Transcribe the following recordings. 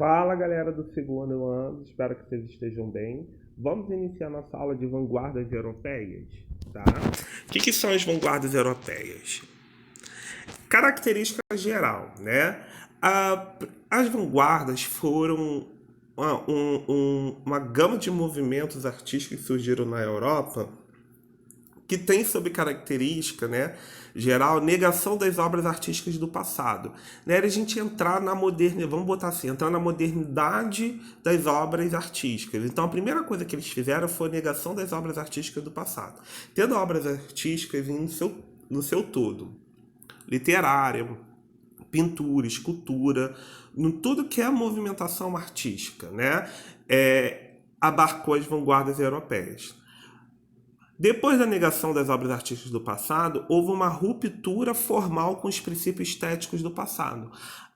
Fala galera do segundo ano, espero que vocês estejam bem. Vamos iniciar nossa aula de vanguardas europeias, tá? O que são as vanguardas europeias? Característica geral, né? As vanguardas foram uma gama de movimentos artísticos que surgiram na Europa que tem sob característica, né, geral, negação das obras artísticas do passado. Né? A gente entrar na modernidade, vamos botar assim, entrar na modernidade das obras artísticas. Então, a primeira coisa que eles fizeram foi a negação das obras artísticas do passado. Tendo obras artísticas no seu todo. Literária, pintura, escultura, em tudo que é movimentação artística, né? Abarcou as vanguardas europeias. Depois da negação das obras artísticas do passado, houve uma ruptura formal com os princípios estéticos do passado.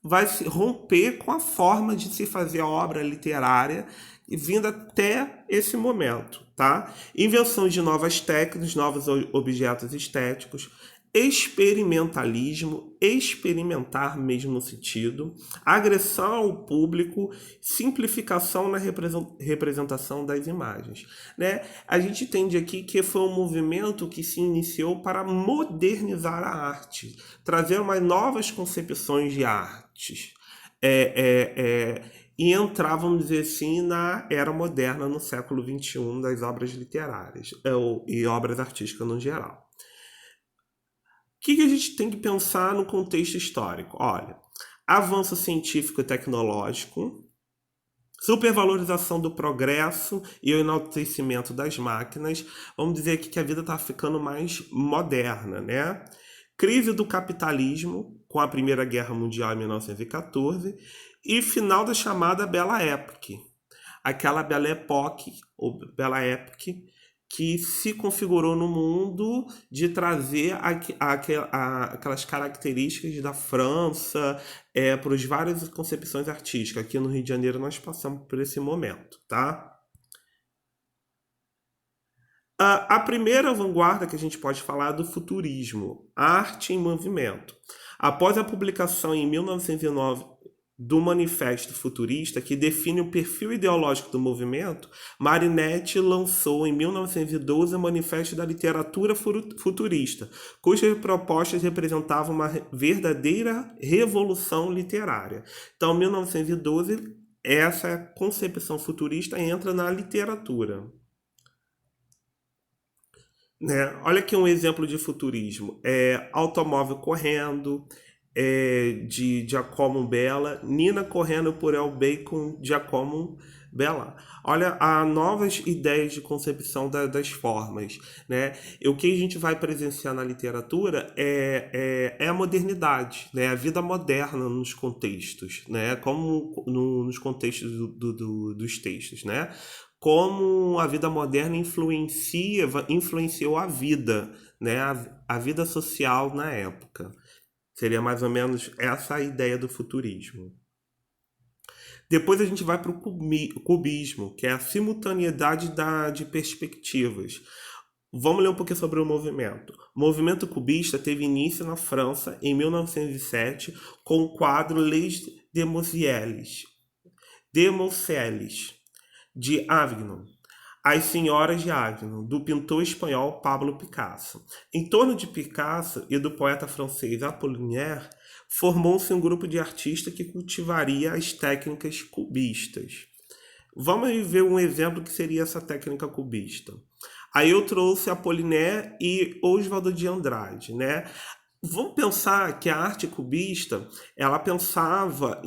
Vai se romper com a forma de se fazer a obra literária vindo até esse momento, tá? Invenção de novas técnicas, novos objetos estéticos, experimentalismo, experimentar mesmo no sentido, agressão ao público, simplificação na representação das imagens. Né? A gente entende aqui que foi um movimento que se iniciou para modernizar a arte, trazer umas novas concepções de artes. E entrar, vamos dizer assim, na era moderna, no século XXI, das obras literárias e obras artísticas no geral. O que a gente tem que pensar no contexto histórico? Olha, avanço científico e tecnológico, supervalorização do progresso e o enaltecimento das máquinas. Vamos dizer aqui que a vida está ficando mais moderna, né? Crise do capitalismo com a Primeira Guerra Mundial em 1914 e final da chamada Belle Époque. Aquela Belle Époque, ou Belle Époque, que se configurou no mundo de trazer aquelas características da França para as várias concepções artísticas. Aqui no Rio de Janeiro nós passamos por esse momento, tá? A primeira vanguarda que a gente pode falar é do futurismo, arte em movimento. Após a publicação em 1909 do Manifesto Futurista, que define o perfil ideológico do movimento, Marinetti lançou em 1912 o Manifesto da Literatura Futurista, cujas propostas representavam uma verdadeira revolução literária. Então, em 1912, essa concepção futurista entra na literatura. Né? Olha aqui um exemplo de futurismo. Automóvel correndo, de Giacomo Bella, Nina correndo por El Bacon, Giacomo Bella. Olha, há novas ideias de concepção das formas. Né? E o que a gente vai presenciar na literatura é a modernidade, né? A vida moderna nos contextos, né? Como nos contextos dos textos. Né? Como a vida moderna influenciou a vida, né? A vida social na época. Seria mais ou menos essa a ideia do futurismo. Depois a gente vai para o cubismo, que é a simultaneidade de perspectivas. Vamos ler um pouquinho sobre o movimento. O movimento cubista teve início na França em 1907 com o quadro Les Demoiselles de Avignon, As Senhoras de Avignon, do pintor espanhol Pablo Picasso. Em torno de Picasso e do poeta francês Apollinaire, formou-se um grupo de artistas que cultivaria as técnicas cubistas. Vamos ver um exemplo que seria essa técnica cubista. Aí eu trouxe Apollinaire e Oswald de Andrade, né? Vamos pensar que a arte cubista, ela pensava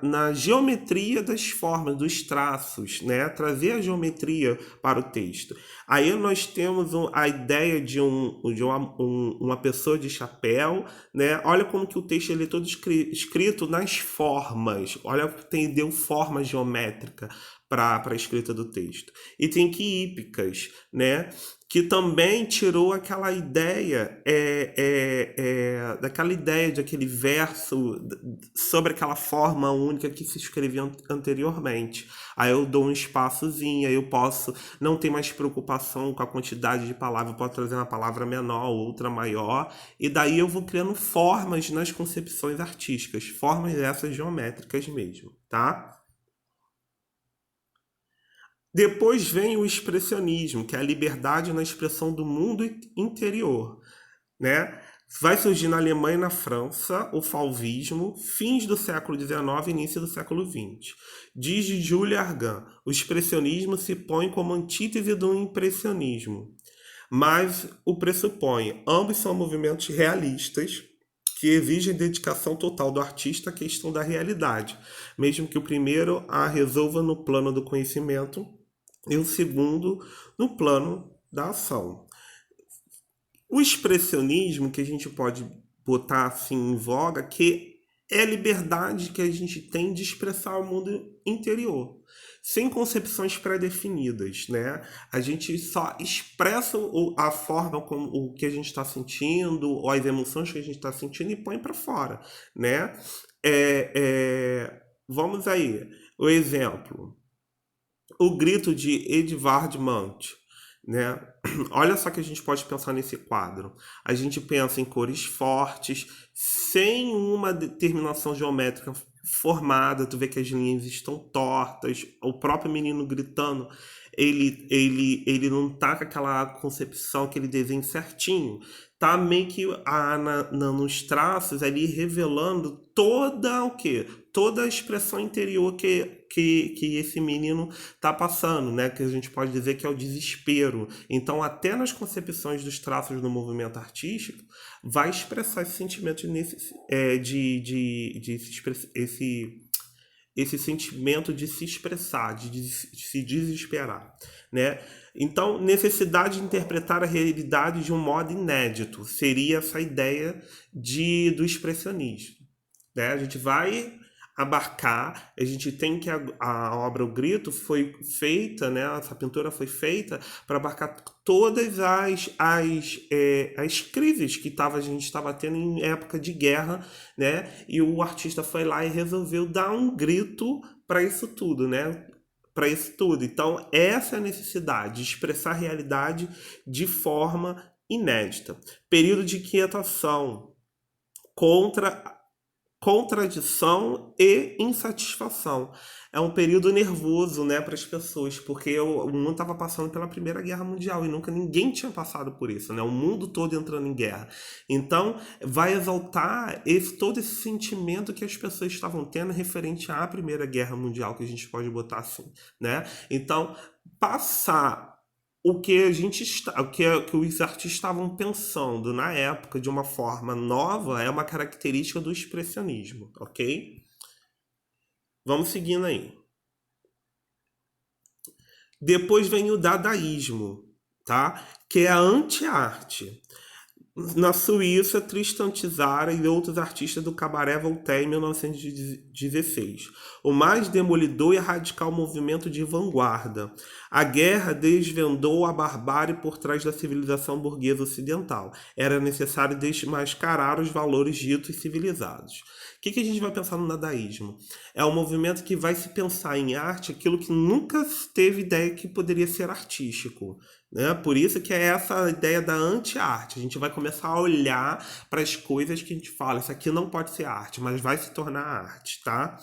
na geometria das formas, dos traços, né? Trazer a geometria para o texto. Aí nós temos a ideia de uma pessoa de chapéu, né? Olha como que o texto ele é todo escrito nas formas. Olha, deu forma geométrica para a escrita do texto. E tem que Hípicas, né? Que também tirou aquela ideia, daquela ideia de aquele verso sobre aquela forma única que se escrevia anteriormente. Aí eu dou um espaçozinho, aí eu posso não ter mais preocupação com a quantidade de palavras, eu posso trazer uma palavra menor, outra maior, e daí eu vou criando formas nas concepções artísticas, formas essas geométricas mesmo, tá? Depois vem o expressionismo, que é a liberdade na expressão do mundo interior, né? Vai surgir na Alemanha e na França o fauvismo, fins do século XIX e início do século XX. Diz Julia Argan, o expressionismo se põe como antítese do impressionismo, mas o pressupõe. Ambos são movimentos realistas que exigem dedicação total do artista à questão da realidade, mesmo que o primeiro a resolva no plano do conhecimento e o segundo no plano da ação. O expressionismo, que a gente pode botar assim em voga, que é a liberdade que a gente tem de expressar o mundo interior, sem concepções pré-definidas, né? A gente só expressa a forma como o que a gente está sentindo, ou as emoções que a gente está sentindo e põe para fora, né? Vamos aí, o exemplo. O grito de Edvard Munch, né? Olha só que a gente pode pensar nesse quadro. A gente pensa em cores fortes, sem uma determinação geométrica formada. Tu vê que as linhas estão tortas. O próprio menino gritando, ele não tá com aquela concepção, aquele desenho certinho. Tá meio que nos traços ali revelando toda o quê? Toda a expressão interior que esse menino tá passando, né? Que a gente pode dizer que é o desespero. Então, até nas concepções dos traços do movimento artístico, vai expressar esse sentimento esse sentimento de se expressar, de se desesperar, né? Então, necessidade de interpretar a realidade de um modo inédito seria essa ideia do expressionismo, né? A gente vai abarcar, a gente tem que a obra O Grito foi feita, né? Essa pintura foi feita para abarcar todas as crises que a gente estava tendo em época de guerra, né? E o artista foi lá e resolveu dar um grito para isso tudo, né? Para isso tudo. Então, essa é a necessidade de expressar a realidade de forma inédita. Período de quietação, contradição e insatisfação. É um período nervoso, né, para as pessoas, porque o mundo estava passando pela Primeira Guerra Mundial e nunca ninguém tinha passado por isso, né? O mundo todo entrando em guerra. Então, vai exaltar todo esse sentimento que as pessoas estavam tendo referente à Primeira Guerra Mundial, que a gente pode botar assim, né? Então, passar o que os artistas estavam pensando na época de uma forma nova é uma característica do expressionismo, ok? Vamos seguindo aí. Depois vem o dadaísmo, tá? Que é a anti-arte. Na Suíça, Tristan Tzara e outros artistas do Cabaré Voltaire em 1916. O mais demolidor e radical movimento de vanguarda. A guerra desvendou a barbárie por trás da civilização burguesa ocidental. Era necessário desmascarar os valores ditos civilizados. O que a gente vai pensar no dadaísmo? É um movimento que vai se pensar em arte aquilo que nunca teve ideia que poderia ser artístico, né? Por isso que é essa ideia da anti-arte. A gente vai começar a olhar para as coisas que a gente fala, isso aqui não pode ser arte, mas vai se tornar arte, tá?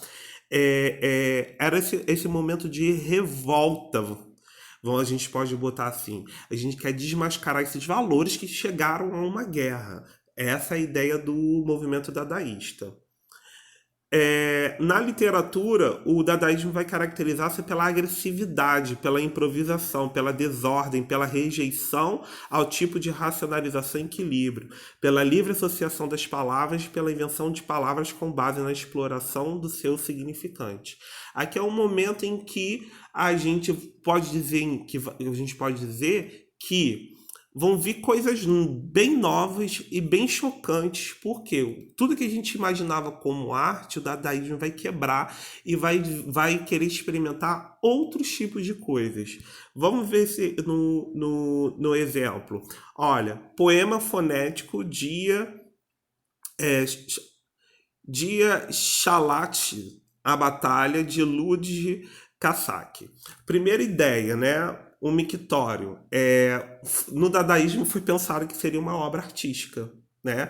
Era esse momento de revolta. A gente pode botar assim. A gente quer desmascarar esses valores que chegaram a uma guerra. Essa é a ideia do movimento dadaísta. Na literatura, o dadaísmo vai caracterizar-se pela agressividade, pela improvisação, pela desordem, pela rejeição ao tipo de racionalização e equilíbrio, pela livre associação das palavras, pela invenção de palavras com base na exploração do seu significante. Aqui é um momento em que a gente pode dizer que vão vir coisas bem novas e bem chocantes, porque tudo que a gente imaginava como arte, o dadaísmo vai quebrar e vai querer experimentar outros tipos de coisas. Vamos ver se no exemplo. Olha, poema fonético, é, dia Shalat, a batalha de Lud Casaque. Primeira ideia, né? O mictório. No dadaísmo foi pensado que seria uma obra artística, né?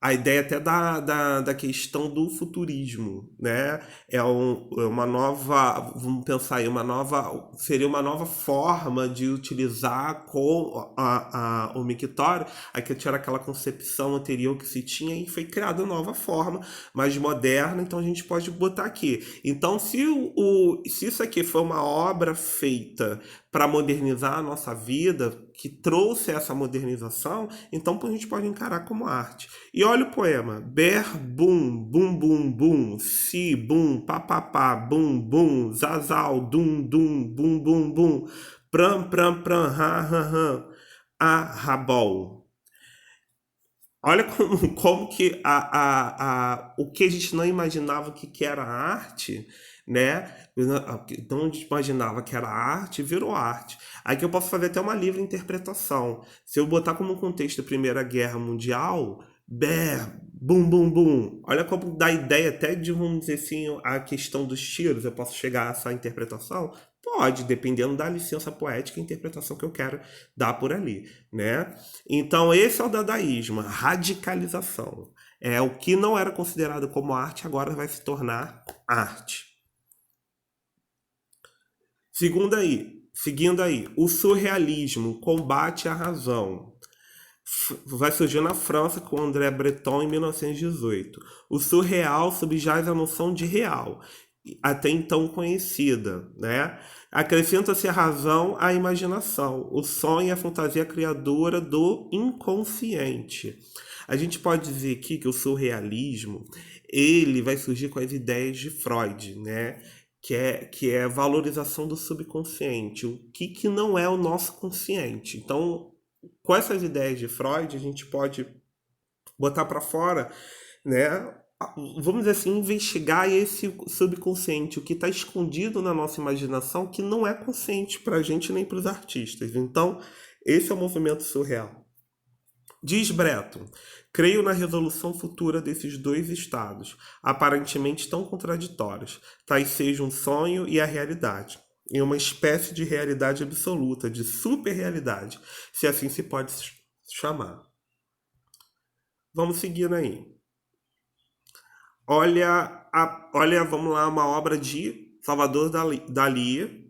A ideia até da questão do futurismo, né? É uma nova, vamos pensar aí, seria uma nova forma de utilizar o mictório, aqui tinha aquela concepção anterior que se tinha e foi criada uma nova forma, mais moderna, então a gente pode botar aqui. Então, se isso aqui foi uma obra feita para modernizar a nossa vida, que trouxe essa modernização, então a gente pode encarar como arte. E olha o poema. Ber, bum, bum, bum, bum, si, bum, papapá, bum, bum, zazal, dum, dum, bum, bum, bum, pram, pram, pram, ha, ha, ha, arrabol. Olha como que o que a gente não imaginava que era arte, né? Então a gente imaginava que era arte, virou arte. Aí que eu posso fazer até uma livre interpretação. Se eu botar como contexto a Primeira Guerra Mundial, bum, bum, bum. Olha como dá ideia até de, vamos dizer assim, a questão dos tiros. Eu posso chegar a essa interpretação? Pode, dependendo da licença poética e interpretação que eu quero dar por ali, né? Então esse é o dadaísmo, a radicalização. É o que não era considerado como arte, agora vai se tornar arte. Seguindo aí, o surrealismo, combate à razão. Vai surgir na França com André Breton em 1918. O surreal subjaz a noção de real, até então conhecida, né? Acrescenta-se a razão à imaginação, o sonho e a fantasia criadora do inconsciente. A gente pode dizer aqui que o surrealismo ele vai surgir com as ideias de Freud, né? Que é a valorização do subconsciente, o que não é o nosso consciente. Então, com essas ideias de Freud, a gente pode botar para fora, né? Vamos dizer assim, investigar esse subconsciente, o que está escondido na nossa imaginação, que não é consciente para a gente nem para os artistas. Então, esse é o movimento surreal. Diz Breton, creio na resolução futura desses dois estados, aparentemente tão contraditórios, tais seja um sonho e a realidade, em uma espécie de realidade absoluta, de super-realidade, se assim se pode chamar. Vamos seguindo aí. Olha, vamos lá, uma obra de Salvador Dalí,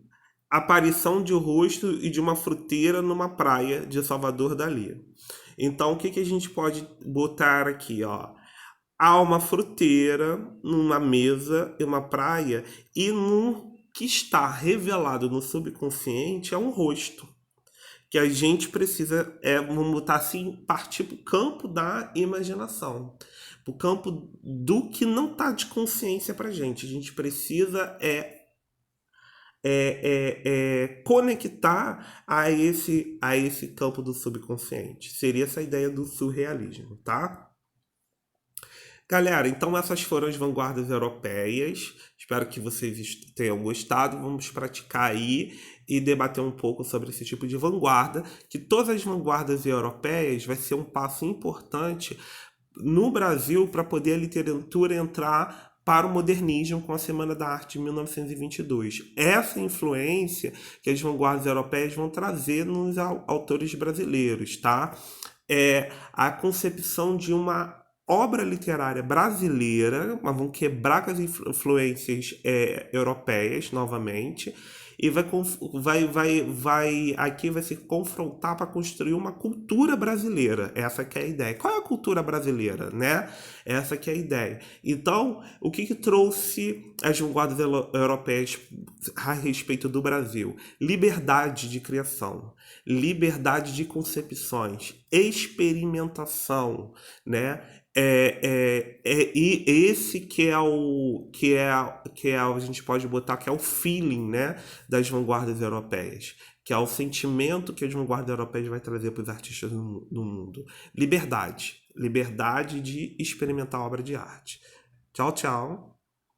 aparição de um rosto e de uma fruteira numa praia de Salvador Dalí. Então, o que a gente pode botar aqui, ó? Há uma fruteira numa mesa em uma praia e no que está revelado no subconsciente é um rosto. Que a gente precisa, vamos botar assim, partir para o campo da imaginação. Para o campo do que não está de consciência para a gente. A gente precisa conectar a esse campo do subconsciente. Seria essa ideia do surrealismo, tá? Galera, então essas foram as vanguardas europeias. Espero que vocês tenham gostado. Vamos praticar aí e debater um pouco sobre esse tipo de vanguarda, que todas as vanguardas europeias vai ser um passo importante no Brasil para poder a literatura entrar para o modernismo com a Semana da Arte de 1922. Essa influência que as vanguardas europeias vão trazer nos autores brasileiros, tá? É a concepção de uma obra literária brasileira, mas vão quebrar com as influências europeias novamente, e aqui vai se confrontar para construir uma cultura brasileira. Essa que é a ideia. Qual é a cultura brasileira, né? Essa que é a ideia. Então, o que trouxe as vanguardas europeias a respeito do Brasil: liberdade de criação, liberdade de concepções, experimentação, né? E esse que é a gente pode botar que é o feeling, né, das vanguardas europeias, que é o sentimento que as vanguardas europeias vai trazer para os artistas no mundo. Liberdade de experimentar obra de arte. Tchau, tchau.